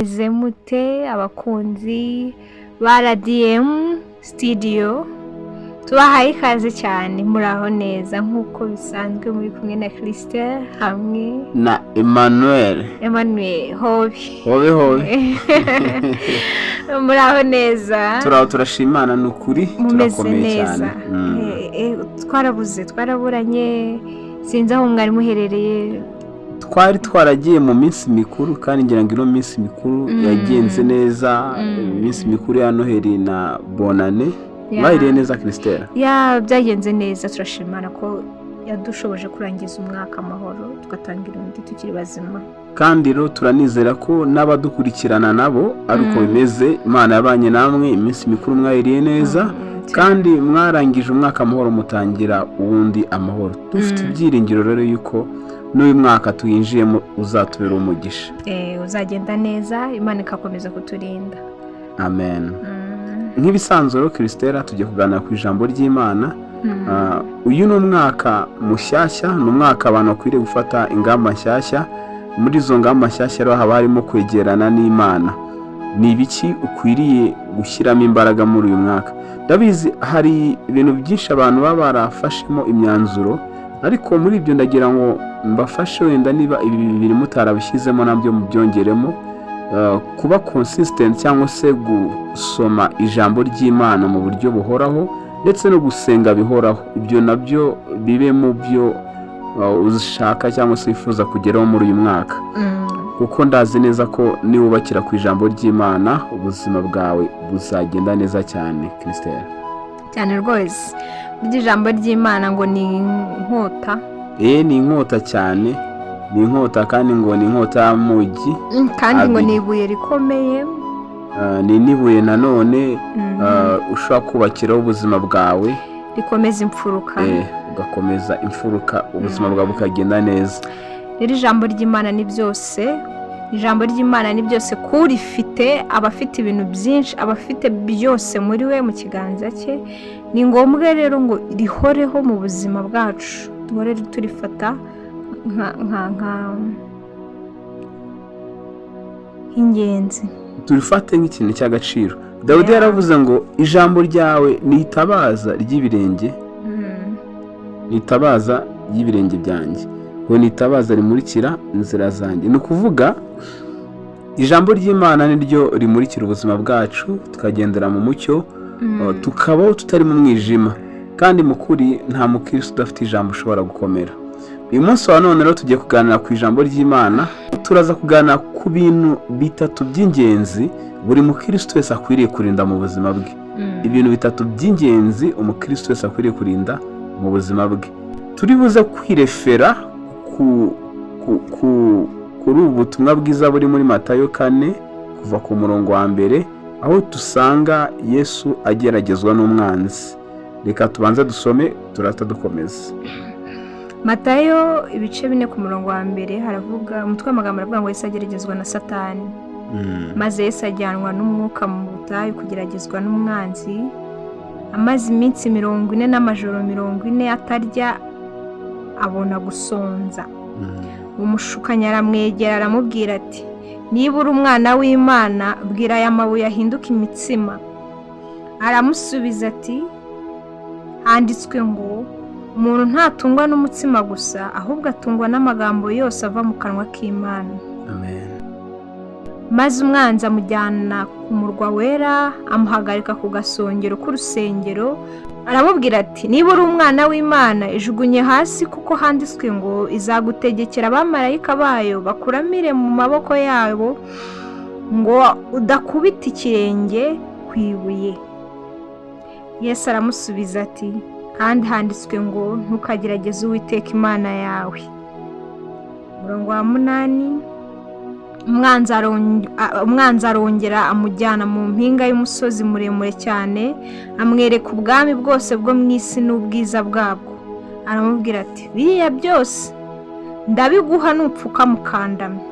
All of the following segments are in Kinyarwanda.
Izemute abakunzi ba RDM studio tubahaye ikaze cyane muraho neza nkuko bisanzwe muri kumwe na Christelle hamwe na Emmanuel hobe muraho neza turashimana n'ukuri turakomeye cyane twaraburanye sinzi aho mwari muherereye twari twaragiye mu minsi mikuru kandi ngira ngo ino minsi mikuru yagenze neza iminsi mikuru ya Noheli na Bonane bayiriye neza Christelle byagenze neza turashimana ko yadushoboje kurangiza umwaka amahoro tugatangira undi tukiri bazima kandi rero turanizera ko n'abadukurikirana nabo ari uko bimeze Imana yabanye namwe iminsi mikuru mwayiriye neza kandi mwarangije umwaka amahoro mutangira uwundi amahoro dufite ibyiringiro rero yuko n'uyu mwaka tuyinjiyemo uzatubera umugisha uzagenda neza Imana ikakomeza kuturinda amen nk'ibisanzwe rero Christelle tujye kuganira ku ijambo ry'Imana uyu ni umwaka mushyashya ni umwaka abantu bakwiriye gufata ingamba nshyashya muri izo ngamba nshyashya rero haba harimo kwegerana n'Imana ni ibiki ukwiriye gushyiramo imbaraga muri uyu mwaka ndabizi hari ibintu byinshi abantu baba barafashemo imyanzuro ariko muri ibyo ndagira ngo mbafashe wenda niba ibi bibiri mutarabishyizemo nabyo mubyongeremo kuba consistent cyangwa se gusoma ijambo ry'Imana mu buryo buhoraho ndetse no gusenga bihoraho ibyo nabyo bibe mu byo ushaka cyangwa se wifuza kugeraho muri uyu mwaka kuko ndazi neza ko niwubakira ku ijambo ry'Imana ubuzima bwawe buzagenda neza cyane Christelle cyane rwose burya ijambo ry'Imana ngo ni inkota ni inkota cyane ni inkota kandi ngo ni inkota y'amugi kandi ngo ni ibuye rikomeye ni n'ibuye nanone ushobora kubakiraho ubuzima bwawe rikomeza imfuruka ugakomeza imfuruka ubuzima bwawe bukagenda neza rero ijambo ry'Imana ni byose ijambo ry'Imana ni byose kurifite abafite ibintu byinshi abafite byose muri we mu kiganza cye ni ngombwa rero ngo rihoreho mu buzima bwacu duhore turifata nk'ingenzi turifate nk'ikintu cy'agaciro Dawidi yaravuze ngo ijambo ryawe ni itabaza ry'ibirenge ni itabaza ry'ibirenge byanjye ngo ni itabaza rimurikira inzira zanjye ni ukuvuga ijambo ry'Imana niryo rimurikira ubuzima bwacu tukagendera mu mucyo tukabaho tutari mu mwijima kandi mu kuri nta mukristo udafite ijambo ushobora gukomera uyu munsi wa none rero tugiye kuganira ku ijambo ry'Imana turaza kuganira ku bintu bitatu by'ingenzi buri mukristo wese akwiriye kurinda mu buzima bwe ibintu bitatu by'ingenzi umukristo wese akwiriye kurinda mu buzima bwe turi buze kwirefera kuri ubu butumwa bwiza buri muri Matayo 4 kuva ku murongo wa mbere aho dusanga Yesu ageragezwa n'umwanzi reka tubanze dusome turata dukomeza Matayo ibice 4 ku murongo wa mbere haravuga umutwe w'amagambo aravuga ngo Yesu ageragezwa na Satani maze Yesu ajyanwa n'umwuka mu butayu kugeragezwa n'umwanzi amaze iminsi 40 n'amajoro 40 atarya abona gusonza umushukanya aramwegera aramubwira ati niba uri umwana w'Imana bwira aya mabuye ahinduka imitsima aramusubiza ati handitswe ngo umuntu ntatungwa n'umutsima gusa ahubwo atungwa n'amagambo yose ava mu kanwa k'Imana amen maze umwanzi amujyana ku murwa wera amuhagarika ku gasongero k'urusengero aramubwira ati niba uri umwana w'Imana ijugunye hasi kuko handitswe ngo izagutegekera abamarayika bayo bakuramire mu maboko yabo ngo udakubita ikirenge ku ibuye Yesu aramusubiza ati kandi handitswe ngo ntukagerageze Uwiteka Imana yawe murongo wa 8 umwanzi arongera amujyana mu mpinga y'umusozi muremure cyane amwereka ubwami bwose bwo mu isi n'ubwiza bwabwo aramubwira ati biriya byose ndabiguha nupfuka mukandamye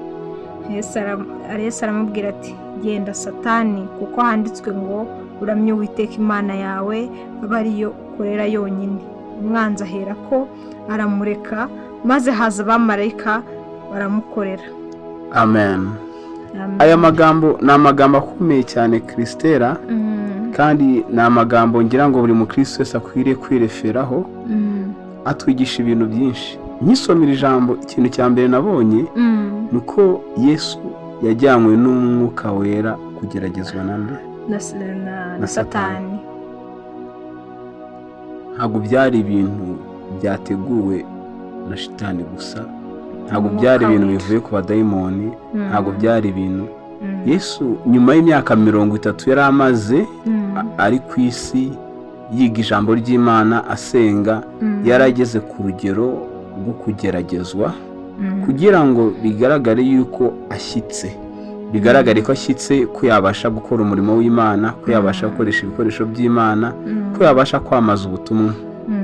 Yesu aramubwira ati genda Satani kuko handitswe ngo uramye Uwiteka Imana yawe aba ariyo ukorera yonyine umwanzi ahera ko aramureka maze haza abamarayika baramukorera amen aya magambo ni amagambo akomeye cyane Christella, kandi ni amagambo ngira ngo buri mukristo wese akwiriye kwireferaho, atwigisha ibintu byinshi. Nkisomera ijambo, ikintu cya mbere nabonye ni uko Yesu yajyanywe n'umwuka wera kugeragezwa na Satani. Ntabwo byari ibintu byateguwe na shitani gusa, ntabwo byari ibintu bivuye ku badayimoni, ntabwo byari ibintu. Yesu nyuma y'imyaka 30 yari amaze ari ku isi yiga ijambo ry'Imana, asenga, yarageze ku rugero rwo kugeragezwa kugira ngo bigaragare yuko ashyitse, bigaragare ko ashyitse, ko yabasha gukora umurimo w'Imana, ko yabasha gukoresha ibikoresho by'Imana, ko yabasha kwamaza ubutumwa.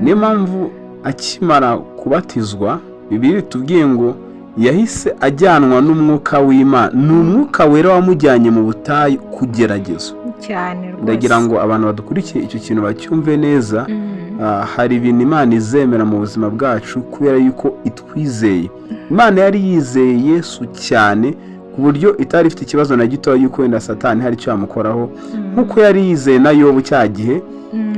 Niyo mpamvu akimara kubatizwa, Bibiliya itubwiye ngo yahise ajyanwa n'umwuka w'Imana. Ni umwuka wera wamujyanye mu butayu kugeragezwa cyane rwose. Ndagira ngo abantu badukurikiye icyo kintu bacyumve neza. Hari ibintu Imana izemera mu buzima bwacu kubera yuko itwizeye. Imana yari yizeye Yesu cyane ku buryo itari ifite ikibazo na gito yuko wenda Satani hari icyo yamukoraho, nk'uko yari yizeye na Yobu cya gihe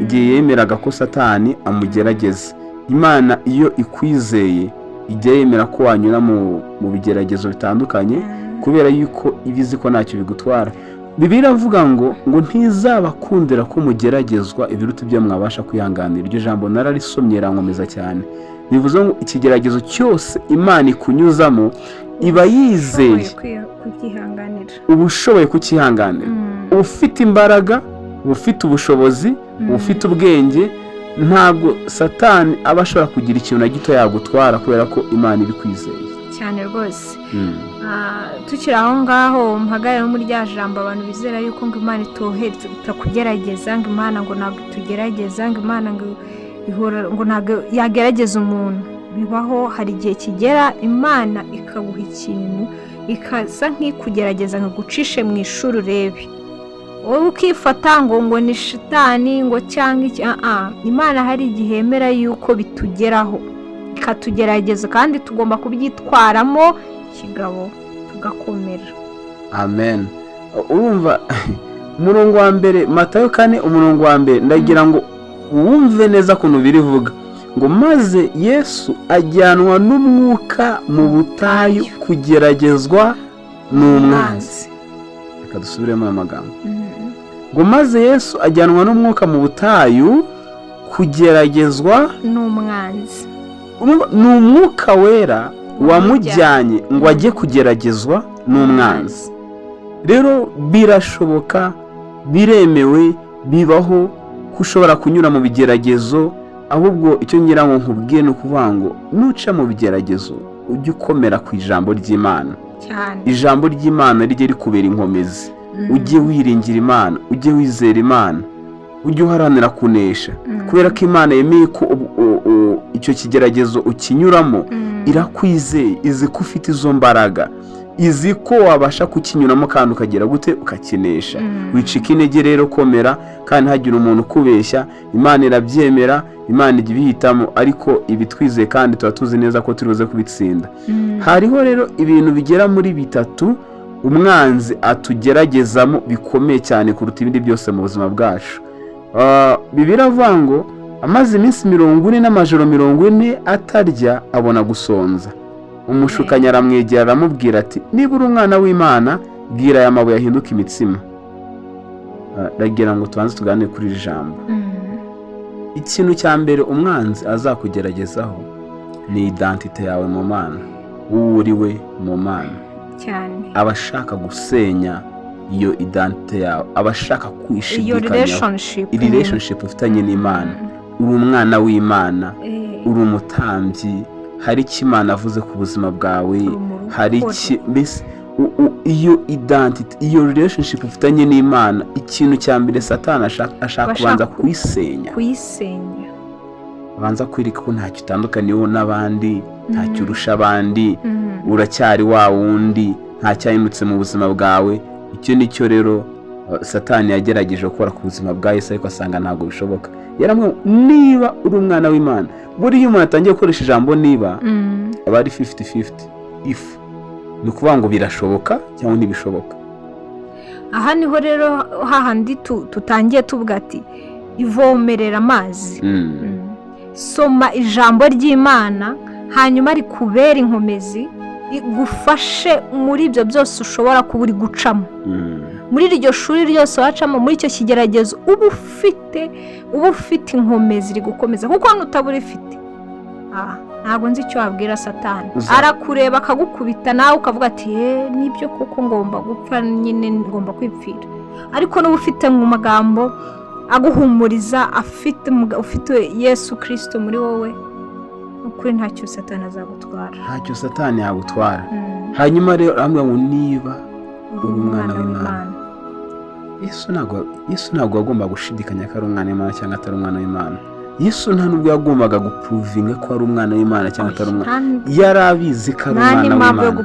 igihe yemeraga ko Satani amugerageza. Imana iyo ikwizeye ijya yemera ko wanyura mu bigeragezo bitandukanye kubera yuko ibizi ko ntacyo bigutwara. Bibiliya iravuga ngo ntizabakundira ko mugeragezwa ibiruta ibyo mwabasha kwihanganira. Iryo jambo nararisomye rankomeza cyane. Bivuze ngo ikigeragezo cyose Imana ikunyuzamo iba yizeye uba ushoboye kukihanganira, ufite imbaraga, ufite ubushobozi, ufite ubwenge. Ntabwo Satani aba ashobora kugira ikintu na gito yagutwara kubera ko Imana iri kwizeye cyane rwose. Tukiri aho ngaho mpagaye no muri rya jambo abantu bizera yuko ngo Imana itohereza itakugerageza, ngo Imana ngo ntabwo itugerageza, ngo Imana ngo ihora ngo ntabwo yagerageza umuntu. Bibaho, hari igihe kigera Imana ikaguha ikintu ikasa nk'ikugerageza ngo gucishe mu ishuri urebe, wowe ukifata ngo ni shitani ngo cyangwa iki. Imana hari igihe yemera yuko bitugeraho ikatugerageza, kandi tugomba kubyitwaramo kigabo tugakomera. Amen. Urumva umurongo wa mbere, Matayo 4 umurongo wa mbere, ndagira ngo wumve neza kuntu birivuga ngo maze Yesu ajyanwa n'umwuka mu butayu kugeragezwa n'umwanzi. Reka dusubiremo amagambo. Ngo maze Yesu ajyanwa n'umwuka mu butayu kugeragezwa n'umwanzi. Ni umwuka wera wamujyanye ngo ajye kugeragezwa n'umwanzi. Rero birashoboka, biremewe, bibaho ko ushobora kunyura mu bigeragezo. Ahubwo icyo ngira ngo nkubwiye ni ukuvuga ngo nuca mu bigeragezo ujye ukomera ku ijambo ry'Imana. Ijambo ry'Imana rijye rikubera inkomezi. Ujye wiringira Imana, ujye wizera Imana, ujye uharanira kunesha, kubera ko Imana yemeye ko icyo kigeragezo ukinyuramo. Irakwizeye, izi ko ufite izo mbaraga, izi ko wabasha kukinyuramo kandi ukagera gute ukakinesha. Wicika intege rero, komera kandi hagira umuntu ukubeshya. Imana irabyemera, Imana ijya ibihitamo, ariko ibitwizeye kandi tuba tuzi neza ko turibuze kubitsinda. Hariho rero ibintu bigera muri 3 umwanzi atugeragezamo bikomeye cyane kuruta ibindi byose mu buzima bwacu. Bibiliya ivuga ngo amaze iminsi 40 n'amajoro 40 atarya abona gusonza. Umushukanyi aramwegera aramubwira ati niba uri umwana w'Imana bwira aya mabuye ahinduka imitsima. Ndagira ngo tubanze tuganire kuri iri jambo. Ikintu cya mbere umwanzi azakugeragezaho ni identite yawe mu Mana, uwo uriwe mu Mana cyane. Abashaka gusenya iyo identite yawe, abashaka kwishidikanyaho relationship ufitanye n'Imana. Uri umwana w'Imana, uri umutambyi, hari icyo Imana avuze ku buzima bwawe, hari iki mbese iyo identity, iyo relationship ufitanye n'Imana. Ikintu cya mbere Satani ashaka kubanza kuyisenya. Abanza kwirika ko ntacyo utandukaniyeho n'abandi, ntacyo urusha abandi, uracyari wa wundi, ntacyahindutse mu buzima bwawe. Icyo nicyo rero Satani yagerageje gukora ku buzima bwa Yesu, ariko asanga ntabwo bishoboka. Yaramwe niba uri umwana w'Imana, buriya umuntu atangiye gukoresha ijambo niba aba ari 50-50. ni ukuvuga ngo birashoboka cyangwa ntibishoboka. aha niho rero hahandi tutangiye tuvuga ati ivomerera amazi. Soma ijambo ry'Imana hanyuma rikubera inkomezi igufashe muri ibyo byose ushobora kuba uri gucamo, muri iryo shuri ryose wacamo, muri icyo kigeragezo uba ufite inkomezi rigukomeza, kuko hano utabura ifite ntabwo nzi icyo wabwira Satani. Arakureba akagukubita nawe ukavuga ati nibyo kuko ngomba gupfa, nyine ngomba kwipfira, ariko n'uba ufite mu magambo aguhumuriza, ufite Yesu Kristo muri wowe, ukuri ntacyo Satani azagutwara, ntacyo Satani yagutwara. hanyuma rero arambwira ngo niba uri umwana w'Imana, Yesu ntabwo agomba gushidikanya ko ari umwana w'Imana cyangwa atari umwana w'Imana. Yesu nta nubwo yagombaga gupuruvinga ko ari umwana w'Imana cyangwa atari umwana, yari abizi ko ari umwana w'Imana.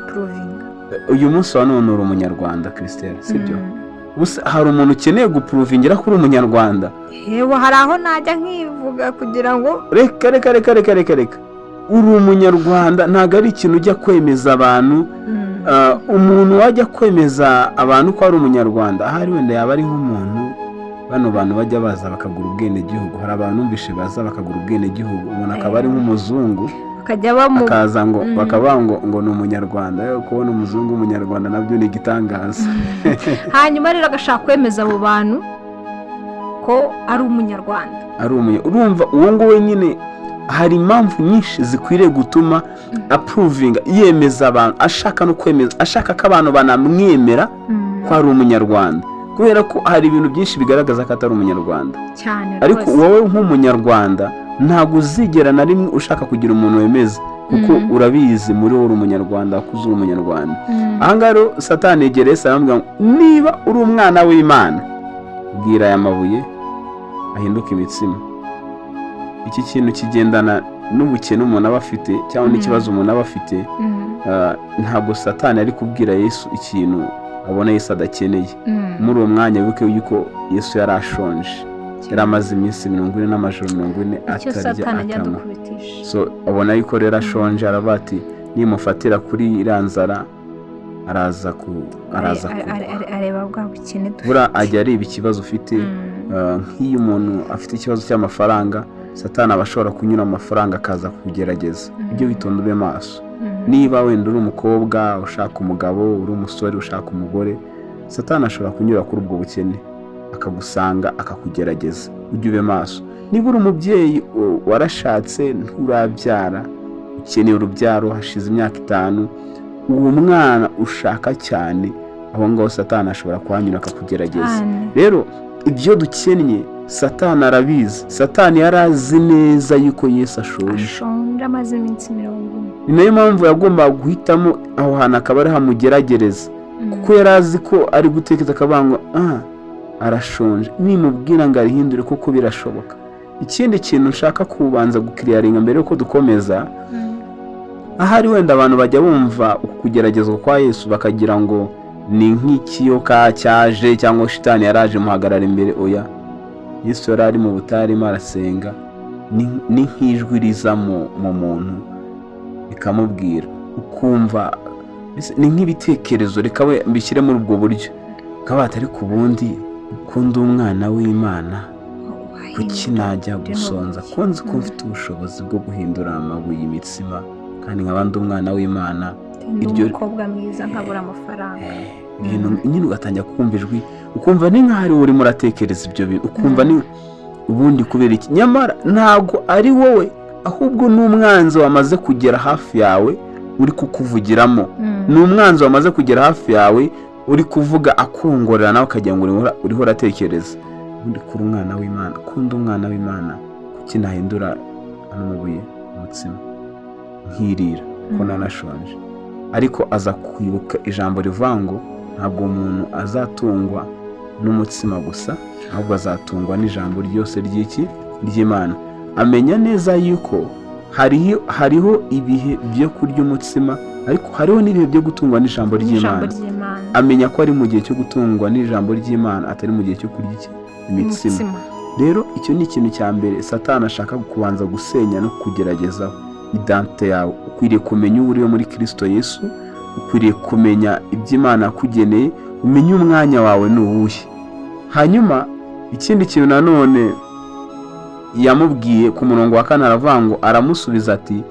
Uyu munsi wa none uri umunyarwanda Christelle, sibyo? Hari umuntu ukeneye gupuruvingira ko uri umunyarwanda? Yewe hari aho najya nkivuga kugira ngo reka uri umunyarwanda, ntabwo ari ikintu ujya kwemeza abantu. Umuntu wajya kwemeza abantu ko ari umunyarwanda, ahari wenda yaba ari nk'umuntu, bano bantu bajya baza bakagura ubwenegihugu. Hari abantu bumvishe baza bakagura ubwenegihugu, umuntu akaba ari nk'umuzungu akaza ngo bakavuga ngo ni umunyarwanda. Kubona umuzungu w'umunyarwanda nabyo ni igitangaza. hanyuma rero agashaka kwemeza abo bantu ko ari umunyarwanda. Urumva uwo nguwo nyine hari impamvu nyinshi zikwiriye gutuma apuruvinga, yemeza abantu, ashaka no kwemeza, ashaka ko abantu banamwemera ko ari umunyarwanda, kubera ko hari ibintu byinshi bigaragaza ko atari umunyarwanda cyane. Ariko wowe nk'umunyarwanda ntabwo uzigera na rimwe ushaka kugira umuntu wemeza, kuko urabizi muri wowe uri umunyarwanda, wakuze uri umunyarwanda. ahangaha rero Satani yegereye Yesu aramubwira ngo niba uri umwana w'Imana, bwira aya mabuye ahinduka imitsima. Iki kintu kigendana n'ubukene umuntu aba afite cyangwa n'ikibazo umuntu aba afite. Ntabwo Satani ari kubwira Yesu ikintu abona Yesu adakeneye. Muri uwo mwanya wibuke yuko Yesu yari ashonje, yari amaze iminsi 40 n'amajoro 40 atarya atanywa. So abona yuko rero ashonje, aravuga ati nimufatira kuri iranzara araza areba bwa bukene bura, ajya areba ikibazo ufite. Nk'iyo umuntu afite ikibazo cy'amafaranga, Satani aba ashobora kunyura mu mafaranga akaza kugerageza. Ibyo witonda ube maso. Niba wenda uri umukobwa ushaka umugabo, uri umusore ushaka umugore, Satani ashobora kunyura kuri ubwo bukene akagusanga akakugerageza. Ujye ube maso. Niba uri umubyeyi warashatse nturabyara, ukeneye urubyaro, hashize imyaka 5, uwo mwana ushaka cyane, aho ngaho Satani ashobora kuhanyura akakugerageza. Rero ibyo dukennye Satani arabizi. Satani yarazi neza yuko Yesu ashonje amaze iminsi 40. Ni nayo mpamvu yagomba guhitamo aho hantu akaba ari hamugeragereza, kuko yarazi ko ari gutekereza akabango arashonje, nimubwira ngo arihindure kuko birashoboka. Ikindi kintu nshaka kubanza gukiriyaringa mbere yuko dukomeza, ahari wenda abantu bajya bumva kugeragezwa kwa Yesu bakagira ngo ni nk'ikiyoka cyaje cyangwa shitani yaraje muhagarara imbere. Oya, Yesu yari ari mu butari marasenga, ni nk'ijwi riza mu muntu bikamubwira, ukumva ni nk'ibitekerezo. Reka we mbishyire muri ubwo buryo, kabata ari ku bundi kundi umwana w'Imana, kuki najya gusonza, konzi ko mfite ubushobozi bwo guhindura amabuye imitsima, kandi nk'abandi umwana w'Imana, iryo mukobwa mwiza nkabura amafaranga. Nyine ugatangira kumva ijwi, ukumva ni nk'ahari uri muratekereza ibyo bintu, ukumva ni ubundi kubera iki. Nyamara ntabwo ari wowe, ahubwo ni umwanzi wamaze kugera hafi yawe uri kukuvugiramo. Ni umwanzi wamaze kugera hafi yawe uri kuvuga akongorera, nawe ukagira ngo uriho uratekereza. Ubundi kuri umwana w'Imana, kundi umwana w'Imana, kuki nahindura amabuye umutsima nkirira ko nanashonje. Ariko aza kwibuka ijambo rivango, ntabwo umuntu azatungwa n'umutsima gusa, ahubwo azatungwa n'ijambo ryose ry'Imana. Amenya neza yuko hariho ibihe byo kurya umutsima, ariko hariho n'ibihe byo gutungwa n'ijambo ry'Imana. Amenya ko ari mu gihe cyo gutungwa n'ijambo ry'Imana, atari mu gihe cyo kurya imitsima. Rero icyo ni ikintu cya mbere Satani ashaka kubanza gusenya no kugeragezaho. Idante yawe ukwiriye kumenya uwo uri muri Kristo Yesu, ukwiriye kumenya iby'Imana yakugeneye, umenye umwanya wawe ni uwuhe. Hanyuma ikindi kintu nanone yamubwiye ku murongo wa 4 aravuga ngo, aramusubiza ati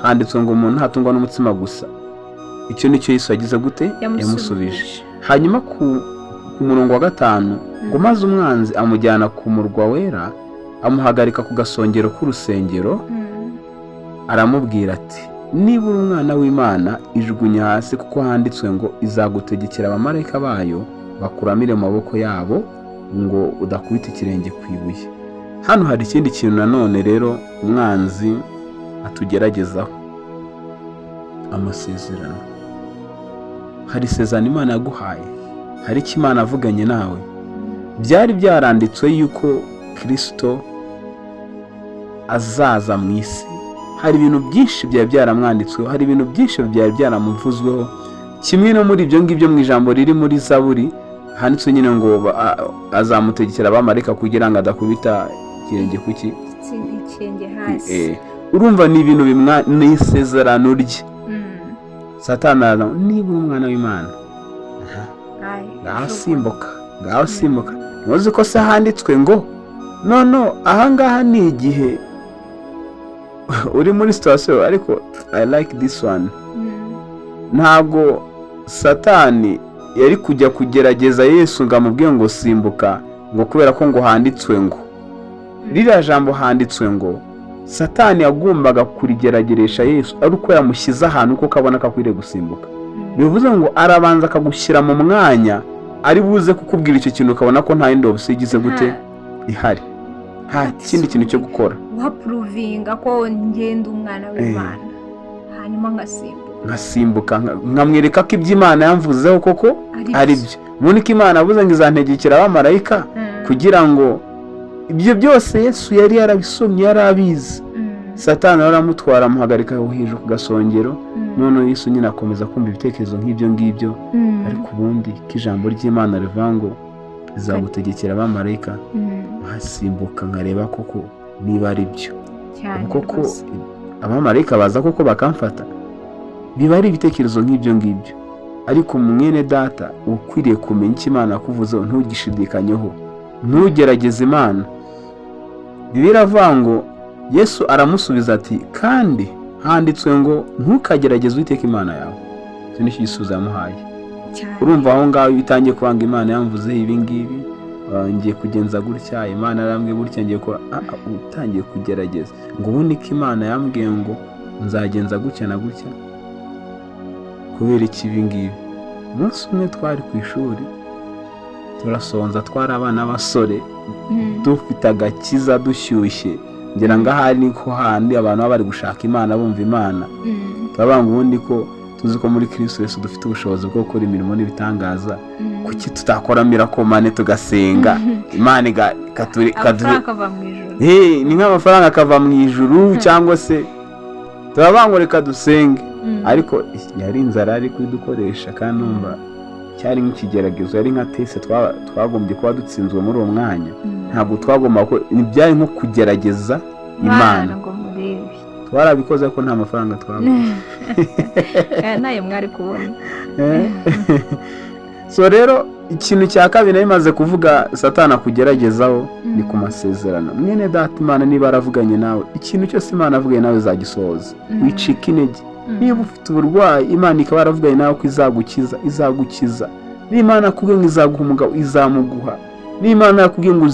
handitswe ngo umuntu ntatungwa n'umutsima gusa. Icyo nicyo Yesu yagize gute? Yamusubije. Hanyuma ku murongo wa 5 ngo maze umwanzi amujyana ku murwa wera, amuhagarika ku gasongero k'urusengero, aramubwira ati niba uri umwana w'Imana ijugunye hasi, kuko handitswe ngo izagutegekera abamarayika bayo bakuramire mu maboko yabo ngo udakubita ikirenge ku ibuye. Hano hari ikindi kintu nanone rero umwanzi atugeragezaho, amasezerano. Hari isezerano Imana yaguhaye, hari icyo Imana avuganye nawe. Byari byaranditswe yuko Kristo azaza mu isi. Hari ibintu byinshi byari byaramwanditsweho, hari ibintu byinshi byari byaramuvuzweho. Kimwe no muri ibyo ngibyo mu ijambo riri muri Zaburi handitswe nyine ngo azamutegekera abamarayika kugira ngo adakubita ikirenge kuki ikirenge hasi. Urumva ni ibintu ni isezerano rye. Satani araza, niba uri umwana w'Imana ngaho simbuka. Ntuzi ko se handitswe ngo no ahangaha ni igihe uri muri situation, ariko I like this one. Ntabwo Satani yari kujya kugerageza Yesu ngo amubwiye ngo simbuka, ngo kubera ko ngo handitswe ngo. Ririya jambo handitswe ngo, Satani yagombaga kurigerageresha Yesu ari uko yamushyize ahantu kuko abona ko akwiriye gusimbuka. Bivuze ngo arabanza akagushyira mu mwanya ari buze kukubwira icyo kintu, ukabona ko nta yindi option igize gute ihari, nta kindi kintu cyo gukora. Waprovinga ko ngenda umwana w'Imana, hanyuma ngasimbuka nkamwereka ko iby'Imana yamvuzeho koko ari byo. None ko Imana avuze ngo izantegekera abamarayika, kugira ngo ibyo byose Yesu yari yarabisomye, yarabizi. Satani aramutwara amuhagarika hejuru ku gasongero. None Yesu nyine akomeza kumva ibitekerezo nk'ibyo ngibyo, ariko ubundi ko ijambo ry'Imana rivuga ngo izagutegekera abamarayika, nkasimbuka nkareba koko niba ari byo koko abamarayika baza koko bakamfata. Biba ari ibitekerezo nk'ibyo ngibyo. Ariko mwene data ukwiriye kumenya icyo Imana yakuvuzeho, ntugishidikanyeho, ntugerageze Imana. Bibiliya iravuga ngo Yesu aramusubiza ati kandi handitswe ngo ntukagerageze Uwiteka Imana yawe. Icyo nicyo gisubizo yamuhaye. Urumva aho ngaho bitangiye kubanga Imana yamvuzeho ibi ngibi, ngiye kugenza gutya, Imana yarambwiye gutya, ngiye ko utangiye kugerageza ngo ubundi ko Imana yambwiye ngo nzagenza gutya na gutya. Kubera iki ibi ngibi? Umunsi umwe twari ku ishuri turasonza, twari abana b'abasore dufite agakiza dushyushye, ngira ngo ahari niko handi abantu baba bari gushaka Imana, bumva Imana. Turabanga ubundi ko tuzi ko muri Kristo Yesu dufite ubushobozi bwo gukora imirimo n'ibitangaza, kuki tutakora mirakomane tugasenga Imana akava mu ijuru? Ni nk'amafaranga akava mu ijuru, cyangwa se turabanga reka dusenge. Ariko yari inzara ari kudukoresha, kandi numva cyari nk'ikigeragezo, yari nka tese twagombye kuba dutsinzwe muri uwo mwanya. Ntabwo twagomba ko byari nko kugerageza Imana. Twarabikoze ko nta mafaranga twabona. Nayo mwari kubona. So rero ikintu cya kabiri imaze kuvuga Satani akugeragezaho ni ku masezerano. Mwene data, Imana niba aravuganye nawe, ikintu cyose Imana avuganye nawe izagisohoza. Wicika intege. Niba ufite uburwayi, Imana ikaba yaravuganye nawe ko izagukiza. N'Imana yakubwiye ngo izaguha umugabo, izamuguha. N'Imana yakubwiye ngo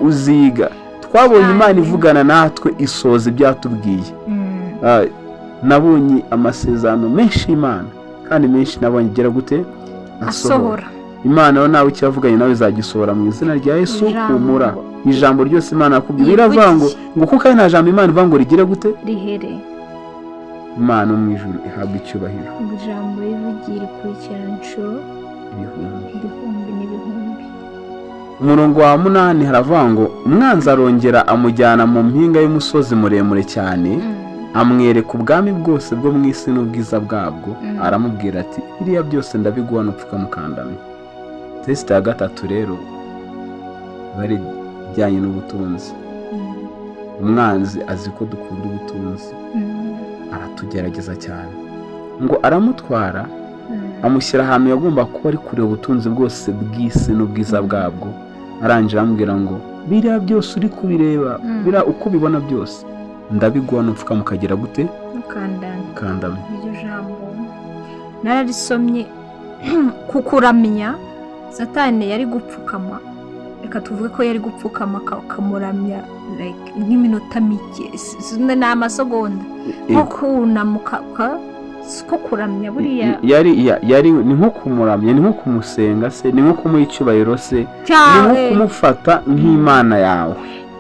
uziga. Twabonye Imana ivugana natwe, isoza ibyatubwiye. Nabonye amasezerano menshi y'Imana, kandi menshi nabonye igera gute asohora. Imana nawe icyo yavuganye nawe izagisohora mu izina rya Yesu. Humura, ijambo ryose Imana yakubwiye biravuga ngo kuko ari nta jambo Imana ivuga ngo rigire gute rihere. Imana mu ijuru ihabwa icyubahiro. Ijambo rivugira ikurikirana inshuro ibihumbi n'ibihumbi. Umurongo wa 8 haravuga ngo umwanzi arongera amujyana mu mpinga y'umusozi muremure cyane, amwereka ubwami bwose bwo mu isi n'ubwiza bwabwo. Aramubwira ati biriya byose ndabiguha nupfuka mukandamye. Test ya 3 rero bari bijyanye n'ubutunzi. Umwanzi azi ko dukunda ubutunzi, aratugerageza cyane ngo aramutwara amushyira ahantu yagomba kuba ari kureba ubutunzi bwose bw'isi n'ubwiza bwabwo, arangira amubwira ngo biriya byose uri kubireba, biriya uko ubibona byose ndabiguha nupfuka mukagira gute kandamye. iryo jambo nararisomye kukuramya Satani yari gupfukama, reka tuvuge ko yari gupfukama akamuramya nk'iminota mike ni amasegonda nko kunamuka ko kuramya buriya yari ni nko kumuramya, ni nko kumusenga se, ni nko kumuha icyubahiro se, ni nko kumufata nk'Imana yawe.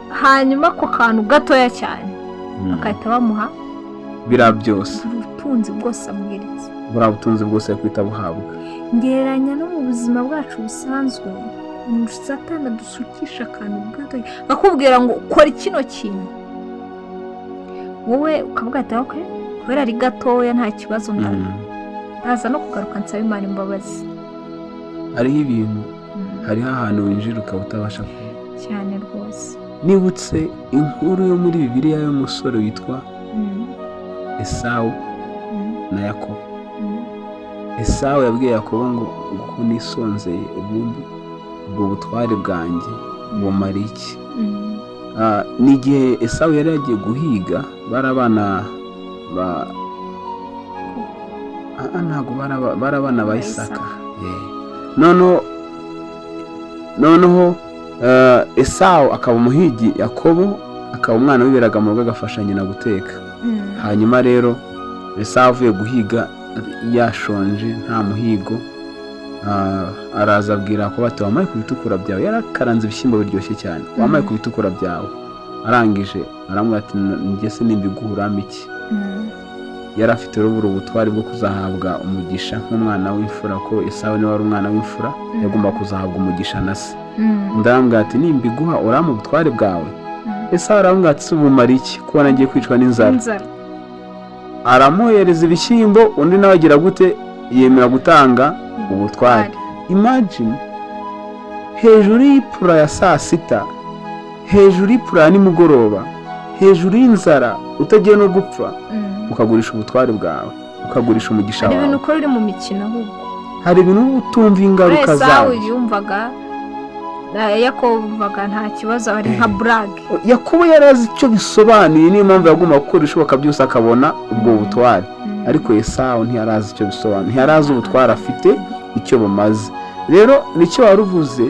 hanyuma ako kantu gatoya cyane bakahita bamuha biriya byose, ubutunzi bwose amweretse, buriya butunzi bwose yakwita buhabwa. ngereranya no mu buzima bwacu busanzwe, Satani adusukisha akantu gatoya akakubwira ngo ukora kino kintu, wowe ukavuga ati okay kubera ari gatoya nta kibazo ndaza no kugaruka nsaba Imana imbabazi. hariho ibintu, hariho ahantu winjira ukaba utabasha cyane rwose. nibutse inkuru yo muri Bibiliya y'umusore witwa Esawu na Yakobo. Esawu yabwiye Yakobo ngo uko nisonzeye ubundi ubwo butware bwanjye bumara iki? Ni igihe Esawu yari yagiye guhiga, bari abana bari abana ba Isaka. noneho Esawu akaba umuhigi, Yakobo akaba umwana wiberaga mu rugo agafasha nyina guteka. hanyuma rero Esawu avuye guhiga yashonje nta muhigo, araza abwira Yakobo ati wamaye ku bitukura byawe, yarakaranze ibishyimbo biryoshye cyane, wamaye ku bitukura byawe. arangije aramubwira ati njye se nimbiguhuramo iki? yari afite rubura ubutwari bwo kuzahabwa umugisha nk'umwana w'imfura, ko Esawu niwe wari umwana w'imfura yagomba kuzahabwa umugisha na se. ndamubwira ati nimbiguha urama ubutware bwawe. Esawu aramubwira ati ubumara iki kuba nagiye kwicwa n'inzara? aramuhereza ibishyimbo, undi nawe agira gute, yemera gutanga ubutware. Imagine hejuru y'ipura ya saa sita, hejuru y'ipura ya nimugoroba, hejuru y'inzara utagiye no gupfa, ukagurisha ubutware bwawe, ukagurisha umugisha wawe. hari ibintu ukora uri mu mikino ahubwo, hari ibintu utumva ingaruka zawe. Esawu yumvaga, Yakobo yumvaga nta kibazo, ari nka brage. Yakobo yari azi icyo bisobanuye, niyo mpamvu yagomba gukora ibishoboka byose akabona ubwo butware. ariko Esawu ntiyari azi icyo bisobanuye, ntiyari azi ubutware afite icyo bumaze. rero nicyo waruvuze,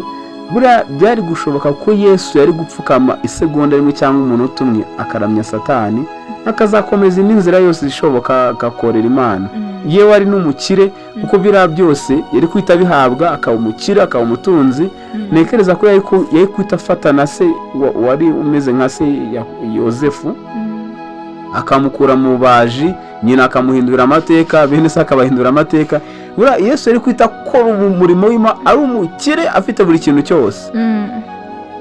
buriya byari gushoboka ko Yesu yari gupfukama isegonda rimwe cyangwa umunota umwe akaramya Satani, akazakomeza n'inzira yose ishoboka agakorera Imana. yewe ari n'umukire, kuko biriya byose yari kwita bihabwa, akaba umukire, akaba umutunzi. Nekereza ko yari kwita afata na se wari umeze nka se Yosefu, akamukura mu baji, nyina akamuhindura amateka, bene se akabahindura amateka. buriya Yesu yari kwita akora umurimo w'Imana, ari umukire afite buri kintu cyose.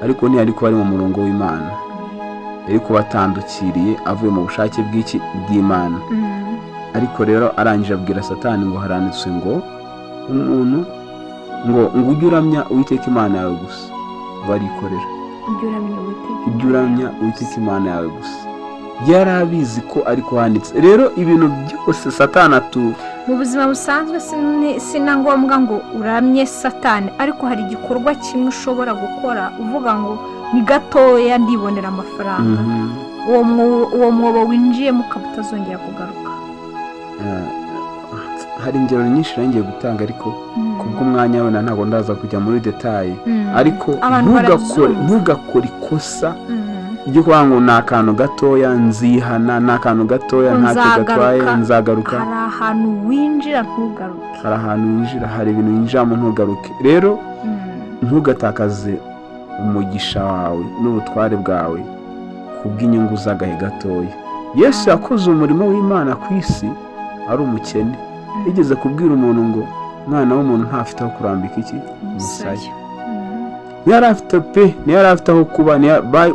ariko ntiyari kuba ari mu murongo w'Imana, yari kuba atandukiriye avuye mu bushake bw'Imana. ariko rero arangije abwira Satani ngo haranditswe ngo umuntu ngo ujye uramya Uwiteka Imana yawe gusa, barikorera ujye uramya Uwiteka Imana yawe gusa. yari abizi ko ariko handitse. rero ibintu byose Satani mu buzima busanzwe si na ngombwa ngo uramye Satani, ariko hari igikorwa kimwe ushobora gukora uvuga ngo ni gatoya ndibonera amafaranga, uwo mwobo winjiyemo ukaba utazongera kugaruka. hari ingero nyinshi ngiye gutanga, ariko kubw'umwanya wenda ntabwo ndaza kujya muri detaye. ariko ntugakore ikosa ryo kuvuga ngo ni akantu gatoya nzihana, ni akantu gatoya ntacyo gatwaye nzagaruka. hari ahantu winjira ntugaruke, hari ahantu winjira, hari ibintu winjiramo ntugaruke. rero ntugatakaze umugisha wawe n'ubutware bwawe kubw'inyungu z'agahe gatoya. Yesu yakoze umurimo w'Imana ku isi ari umukene. yigeze kubwira umuntu ngo umwana w'umuntu ntafite aho kurambika iki umusaya. ntiyari afite pe, ntiyari afite aho kuba,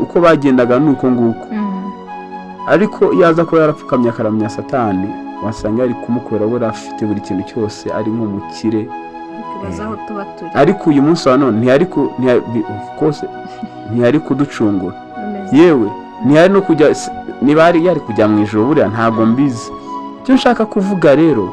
uko bagendaga nuko nguko. ariko yaza ko yarapfukamye akaramya Satani, wasanga yari kumukorera, buri afite buri kintu cyose, ari nk'umukire. ariko uyu munsi wa none ntiyari kuducungura. yewe ntiyari no kujya, niba yari kujya mu ijoro, buriya ntabwo mbizi. icyo nshaka kuvuga rero,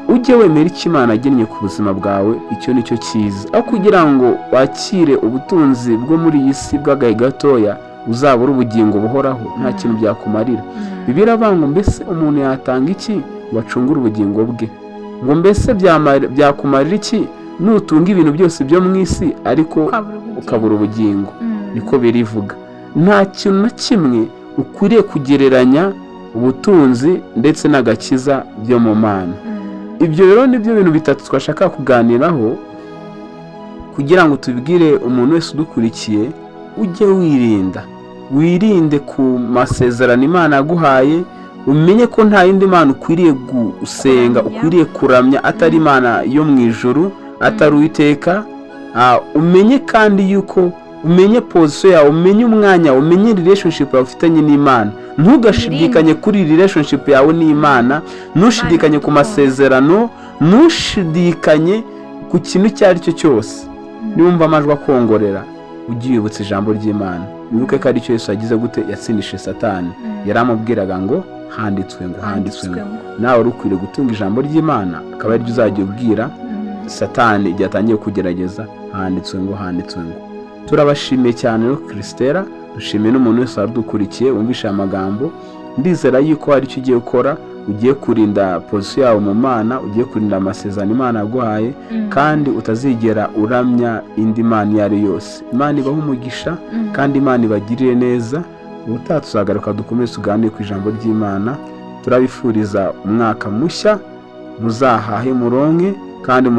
ujye wemera icyo Imana agennye ku buzima bwawe, icyo ni cyo cyiza, aho kugira ngo wakire ubutunzi bwo muri iyi si bw'agahe gatoya uzabura ubugingo buhoraho, nta kintu byakumarira. Bibiliya iravuga ngo mbese umuntu yatanga iki ngo acungure ubugingo bwe? Ngo mbese byakumarira iki nutunga ibintu byose byo mu isi ariko ukabura ubugingo? Niko birivuga. Nta kintu na kimwe ukwiriye kugereranya ubutunzi ndetse n'agakiza byo mu Mana. Ibyo rero nibyo bintu bitatu twashaka kuganiraho kugira ngo tubwire umuntu wese udukurikiye, ujye wirinde ku masezerano Imana yaguhaye, umenye ko nta yindi Mana ukwiriye gusenga, ukwiriye kuramya atari Imana yo mu ijuru, atari Uwiteka. Umenye kandi yuko umenye position yawe, umenye umwanya, umenye relationship yawe ufitanye n'Imana. Ntugashidikanye kuri relationship yawe n'Imana, ntushidikanye ku masezerano, ntushidikanye ku kintu icyo ari cyo cyose. Niwumva amajwi akongorera, ujye wibutsa ijambo ry'Imana, wibuke ko ari cyo Yesu yagize gute, yatsindishije Satani. Yaramubwiraga ngo handitswe ngo. Nawe uri ukwiriye gutunga ijambo ry'Imana, akaba ari ryo uzajya ubwira Satani igihe atangiye kugerageza, handitswe ngo. Turabashimiye cyane rero Christella, dushimiye n'umuntu wese wadukurikiye wumvisha amagambo. Ndizera yuko hari icyo ugiye gukora, ugiye kurinda position yawe mu Mana, ugiye kurinda amasezerano Imana yaguhaye, kandi utazigera uramya indi Mana iyo ari yose. Imana ibahe umugisha kandi Imana ibagirire neza. Ubutaha tuzagaruka dukomeze tuganire ku ijambo ry'Imana. Turabifuriza umwaka mushya, muzahahe muronke kandi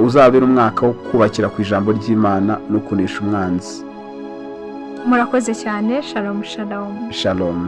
uzabere umwaka wo kubakira ku ijambo ry'Imana no kunesha umwanzi. Murakoze cyane. Shalom. Shalom.